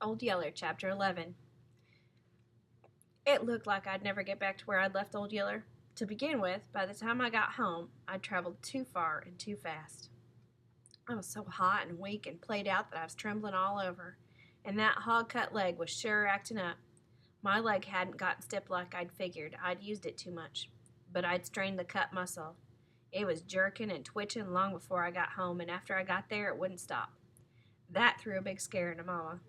Old Yeller, Chapter 11. It looked like I'd never get back to where I'd left Old Yeller. To begin with, by the time I got home, I'd traveled too far and too fast. I was so hot and weak and played out that I was trembling all over, and that hog-cut leg was sure acting up. My leg hadn't gotten stiff like I'd figured. I'd used it too much, but I'd strained the cut muscle. It was jerking and twitching long before I got home, and after I got there, it wouldn't stop. That threw a big scare into Mama.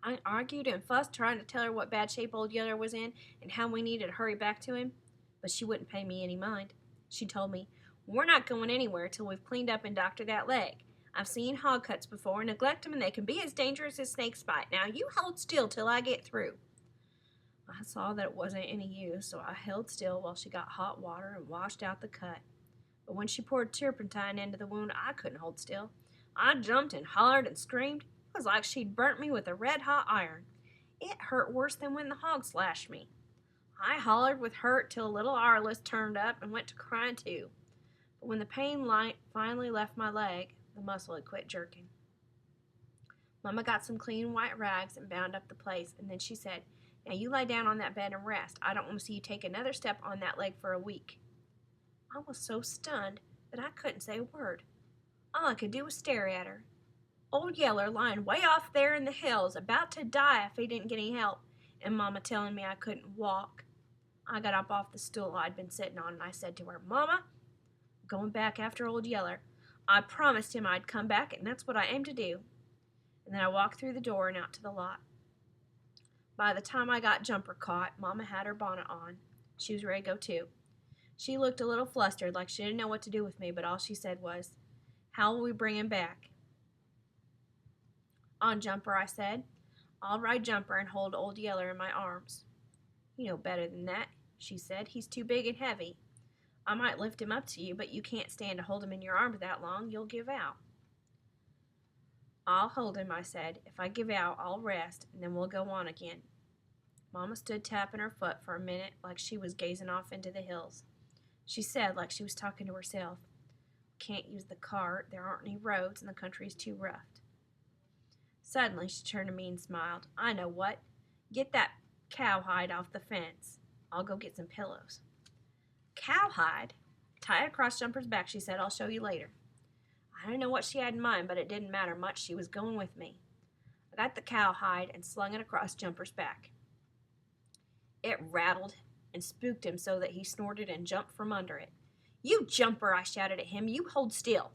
I argued and fussed, trying to tell her what bad shape Old Yeller was in and how we needed to hurry back to him, but she wouldn't pay me any mind. She told me, "We're not going anywhere till we've cleaned up and doctored that leg. I've seen hog cuts before, neglect them, and they can be as dangerous as snakes bite. Now you hold still till I get through." I saw that it wasn't any use, so I held still while she got hot water and washed out the cut. But when she poured turpentine into the wound, I couldn't hold still. I jumped and hollered and screamed. It was like she'd burnt me with a red-hot iron. It hurt worse than when the hog slashed me. I hollered with hurt till little Arliss turned up and went to crying too. But when the pain finally left my leg, the muscle had quit jerking. Mama got some clean white rags and bound up the place, and then she said, "Now you lie down on that bed and rest. I don't want to see you take another step on that leg for a week." I was so stunned that I couldn't say a word. All I could do was stare at her. Old Yeller lying way off there in the hills, about to die if he didn't get any help, and Mama telling me I couldn't walk. I got up off the stool I'd been sitting on, and I said to her, "Mama, I'm going back after Old Yeller. I promised him I'd come back, and that's what I aim to do." And then I walked through the door and out to the lot. By the time I got Jumper caught, Mama had her bonnet on. She was ready to go too. She looked a little flustered, like she didn't know what to do with me, but all she said was, "How will we bring him back?" "On Jumper," I said. "I'll ride Jumper and hold Old Yeller in my arms." "You know better than that," she said. "He's too big and heavy. I might lift him up to you, but you can't stand to hold him in your arms that long. You'll give out." "I'll hold him," I said. "If I give out, I'll rest, and then we'll go on again." Mama stood tapping her foot for a minute like she was gazing off into the hills. She said, like she was talking to herself, "Can't use the cart. There aren't any roads, and the country's too rough." Suddenly she turned to me and smiled. "I know what. Get that cowhide off the fence. I'll go get some pillows." "Cowhide? Tie it across Jumper's back," she said. "I'll show you later." I don't know what she had in mind, but it didn't matter much. She was going with me. I got the cowhide and slung it across Jumper's back. It rattled and spooked him so that he snorted and jumped from under it. "You Jumper," I shouted at him. "You hold still."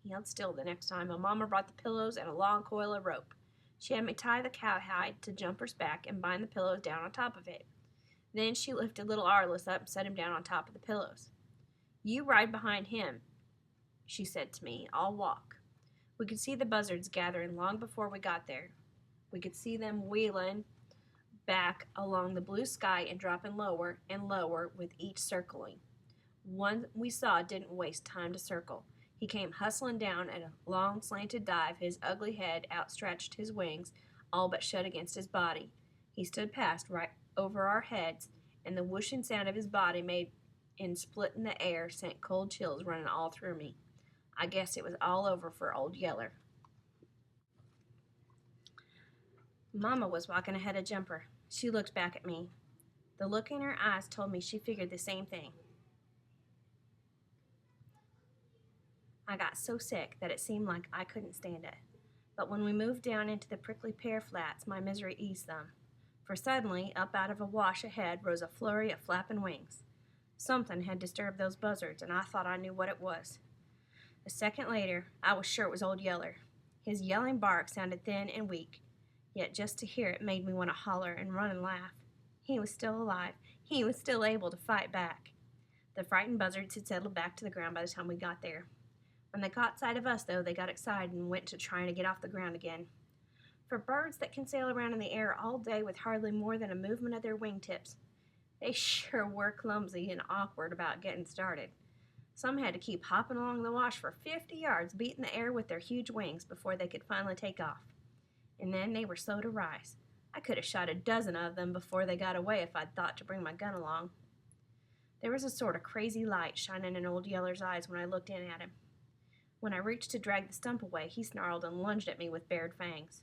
He held still the next time, and Mama brought the pillows and a long coil of rope. She had me tie the cowhide to Jumper's back and bind the pillows down on top of it. Then she lifted little Arliss up and set him down on top of the pillows. "You ride behind him," she said to me. "I'll walk." We could see the buzzards gathering long before we got there. We could see them wheeling back along the blue sky and dropping lower and lower with each circling. One we saw didn't waste time to circle. He came hustling down at a long slanted dive, his ugly head outstretched, his wings all but shut against his body. He stood past right over our heads, and the whooshing sound of his body made in splitting the air sent cold chills running all through me. I guess it was all over for Old Yeller. Mama was walking ahead of Jumper. She looked back at me. The look in her eyes told me she figured the same thing. I got so sick that it seemed like I couldn't stand it. But when we moved down into the prickly pear flats, my misery eased some. For suddenly, up out of a wash ahead rose a flurry of flapping wings. Something had disturbed those buzzards, and I thought I knew what it was. A second later, I was sure it was Old Yeller. His yelling bark sounded thin and weak, yet just to hear it made me want to holler and run and laugh. He was still alive. He was still able to fight back. The frightened buzzards had settled back to the ground by the time we got there. When they caught sight of us, though, they got excited and went to trying to get off the ground again. For birds that can sail around in the air all day with hardly more than a movement of their wingtips, they sure were clumsy and awkward about getting started. Some had to keep hopping along the wash for 50 yards, beating the air with their huge wings before they could finally take off. And then they were slow to rise. I could have shot a dozen of them before they got away if I'd thought to bring my gun along. There was a sort of crazy light shining in Old Yeller's eyes when I looked in at him. When I reached to drag the stump away, he snarled and lunged at me with bared fangs.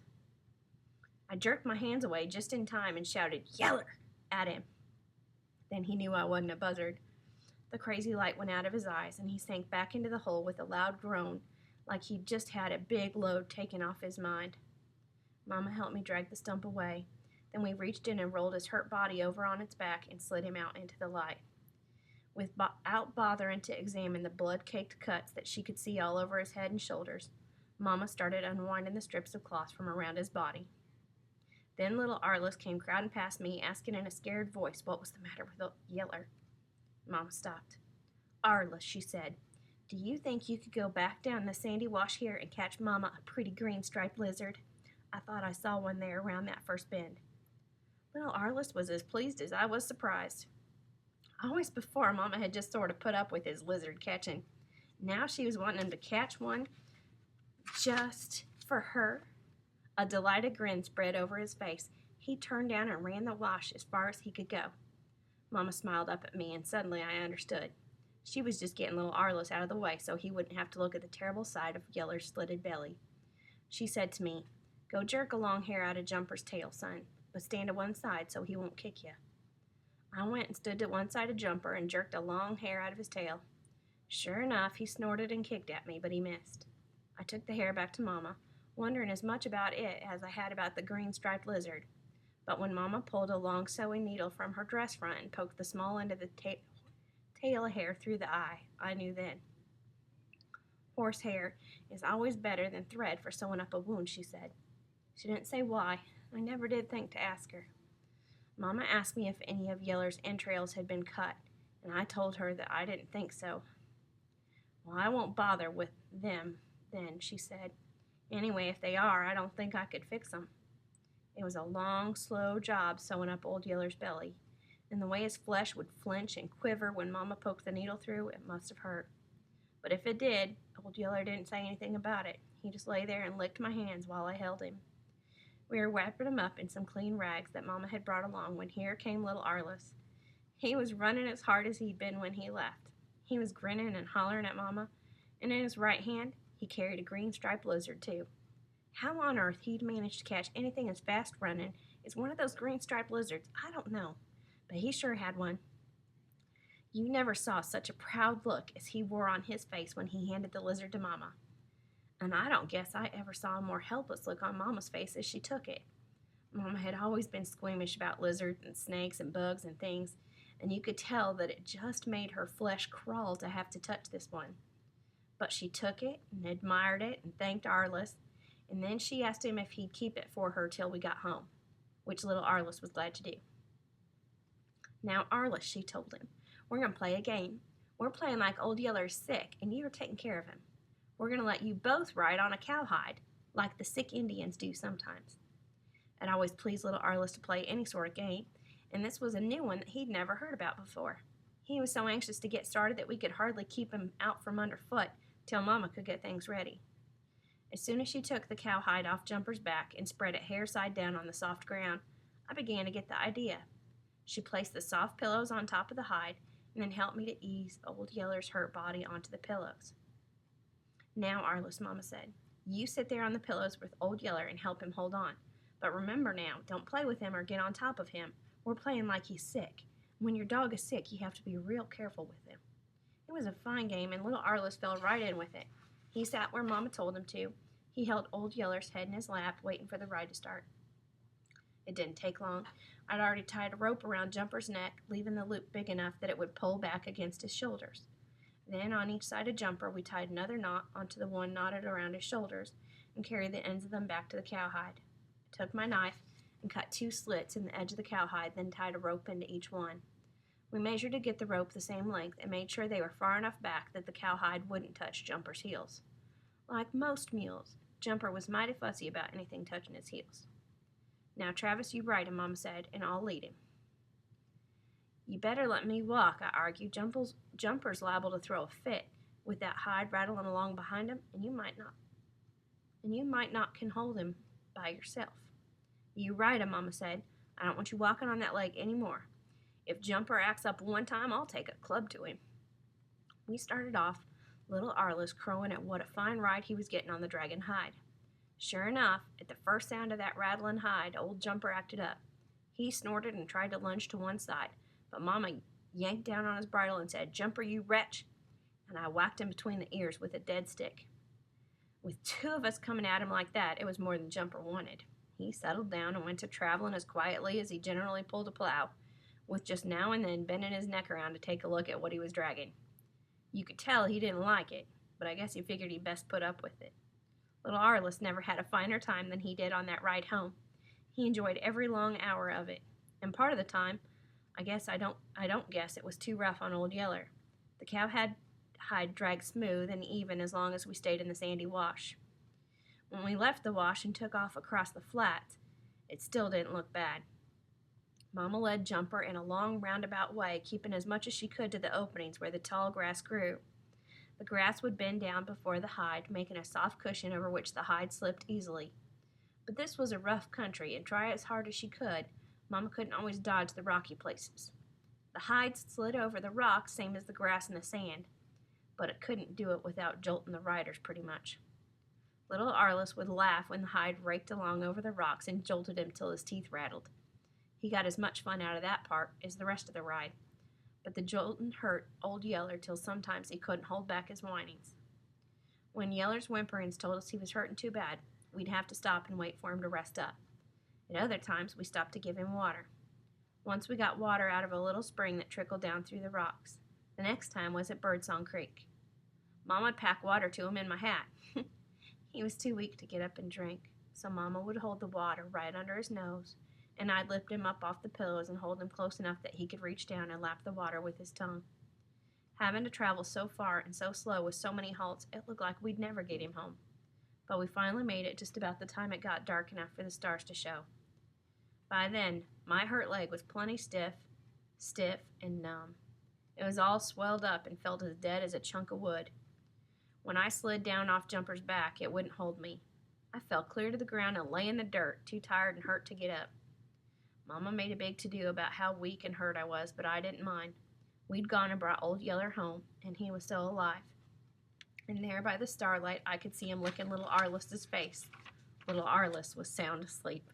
I jerked my hands away just in time and shouted, "Yeller!" at him. Then he knew I wasn't a buzzard. The crazy light went out of his eyes, and he sank back into the hole with a loud groan, like he'd just had a big load taken off his mind. Mama helped me drag the stump away. Then we reached in and rolled his hurt body over on its back and slid him out into the light. Without bothering to examine the blood-caked cuts that she could see all over his head and shoulders, Mama started unwinding the strips of cloth from around his body. Then little Arliss came crowding past me, asking in a scared voice what was the matter with Yeller. Mama stopped. "Arliss," she said, "do you think you could go back down the sandy wash here and catch Mama a pretty green striped lizard? I thought I saw one there around that first bend." Little Arliss was as pleased as I was surprised. Always before, Mama had just sort of put up with his lizard catching. Now she was wanting him to catch one just for her. A delighted grin spread over his face. He turned down and ran the wash as far as he could go. Mama smiled up at me, and suddenly I understood. She was just getting little Arliss out of the way so he wouldn't have to look at the terrible sight of Yeller's slitted belly. She said to me, "Go jerk a long hair out of Jumper's tail, son, but stand to one side so he won't kick you." I went and stood to one side of Jumper and jerked a long hair out of his tail. Sure enough, he snorted and kicked at me, but he missed. I took the hair back to Mama, wondering as much about it as I had about the green striped lizard. But when Mama pulled a long sewing needle from her dress front and poked the small end of the tail hair through the eye, I knew then. "Horse hair is always better than thread for sewing up a wound," she said. She didn't say why. I never did think to ask her. Mama asked me if any of Yeller's entrails had been cut, and I told her that I didn't think so. "Well, I won't bother with them then," she said. "Anyway, if they are, I don't think I could fix them." It was a long, slow job sewing up old Yeller's belly, and the way his flesh would flinch and quiver when Mama poked the needle through, it must have hurt. But if it did, old Yeller didn't say anything about it. He just lay there and licked my hands while I held him. We were wrapping him up in some clean rags that Mama had brought along when here came little Arliss. He was running as hard as he'd been when he left. He was grinning and hollering at Mama, and in his right hand he carried a green striped lizard too. How on earth he'd managed to catch anything as fast running as one of those green striped lizards, I don't know, but he sure had one. You never saw such a proud look as he wore on his face when he handed the lizard to Mama. And I don't guess I ever saw a more helpless look on Mama's face as she took it. Mama had always been squeamish about lizards and snakes and bugs and things, and you could tell that it just made her flesh crawl to have to touch this one. But she took it and admired it and thanked Arliss, and then she asked him if he'd keep it for her till we got home, which little Arliss was glad to do. "Now, Arliss," she told him, "we're going to play a game. We're playing like old Yeller's sick, and you're taking care of him. We're going to let you both ride on a cowhide, like the sick Indians do sometimes." It always pleased little Arliss to play any sort of game, and this was a new one that he'd never heard about before. He was so anxious to get started that we could hardly keep him out from underfoot till Mama could get things ready. As soon as she took the cowhide off Jumper's back and spread it hair side down on the soft ground, I began to get the idea. She placed the soft pillows on top of the hide and then helped me to ease old Yeller's hurt body onto the pillows. "Now, Arliss," Mama said, "you sit there on the pillows with old Yeller and help him hold on. But remember now, don't play with him or get on top of him. We're playing like he's sick. When your dog is sick, you have to be real careful with him." It was a fine game, and little Arliss fell right in with it. He sat where Mama told him to. He held old Yeller's head in his lap, waiting for the ride to start. It didn't take long. I'd already tied a rope around Jumper's neck, leaving the loop big enough that it would pull back against his shoulders. Then, on each side of Jumper, we tied another knot onto the one knotted around his shoulders and carried the ends of them back to the cowhide. I took my knife and cut 2 slits in the edge of the cowhide, then tied a rope into each one. We measured to get the rope the same length and made sure they were far enough back that the cowhide wouldn't touch Jumper's heels. Like most mules, Jumper was mighty fussy about anything touching his heels. "Now, Travis, you ride him," Mama said, "and I'll lead him." "You better let me walk," I argued. Jumper's liable to throw a fit with that hide rattling along behind him, and you might not can hold him by yourself. "You ride him," Mama said. "I don't want you walking on that leg any more. If Jumper acts up one time, I'll take a club to him." We started off, little Arliss crowing at what a fine ride he was getting on the dragon hide. Sure enough, at the first sound of that rattling hide, old Jumper acted up. He snorted and tried to lunge to one side, but Mama yanked down on his bridle and said, "Jumper, you wretch!" And I whacked him between the ears with a dead stick. With two of us coming at him like that, it was more than Jumper wanted. He settled down and went to traveling as quietly as he generally pulled a plow, with just now and then bending his neck around to take a look at what he was dragging. You could tell he didn't like it, but I guess he figured he'd best put up with it. Little Arliss never had a finer time than he did on that ride home. He enjoyed every long hour of it, and part of the time, I don't guess it was too rough on old Yeller. The cow had hide dragged smooth and even as long as we stayed in the sandy wash. When we left the wash and took off across the flats, it still didn't look bad. Mama led Jumper in a long roundabout way, keeping as much as she could to the openings where the tall grass grew. The grass would bend down before the hide, making a soft cushion over which the hide slipped easily. But this was a rough country, and try as hard as she could, Mama couldn't always dodge the rocky places. The hide slid over the rocks, same as the grass and the sand, but it couldn't do it without jolting the riders pretty much. Little Arliss would laugh when the hide raked along over the rocks and jolted him till his teeth rattled. He got as much fun out of that part as the rest of the ride, but the jolting hurt old Yeller till sometimes he couldn't hold back his whinings. When Yeller's whimperings told us he was hurting too bad, we'd have to stop and wait for him to rest up. At other times, we stopped to give him water. Once we got water out of a little spring that trickled down through the rocks. The next time was at Birdsong Creek. Mama'd pack water to him in my hat. He was too weak to get up and drink, so Mama would hold the water right under his nose, and I'd lift him up off the pillows and hold him close enough that he could reach down and lap the water with his tongue. Having to travel so far and so slow with so many halts, it looked like we'd never get him home. But we finally made it just about the time it got dark enough for the stars to show. By then, my hurt leg was plenty stiff, and numb. It was all swelled up and felt as dead as a chunk of wood. When I slid down off Jumper's back, it wouldn't hold me. I fell clear to the ground and lay in the dirt, too tired and hurt to get up. Mama made a big to-do about how weak and hurt I was, but I didn't mind. We'd gone and brought old Yeller home, and he was still alive. And there by the starlight, I could see him licking little Arliss's face. Little Arliss was sound asleep.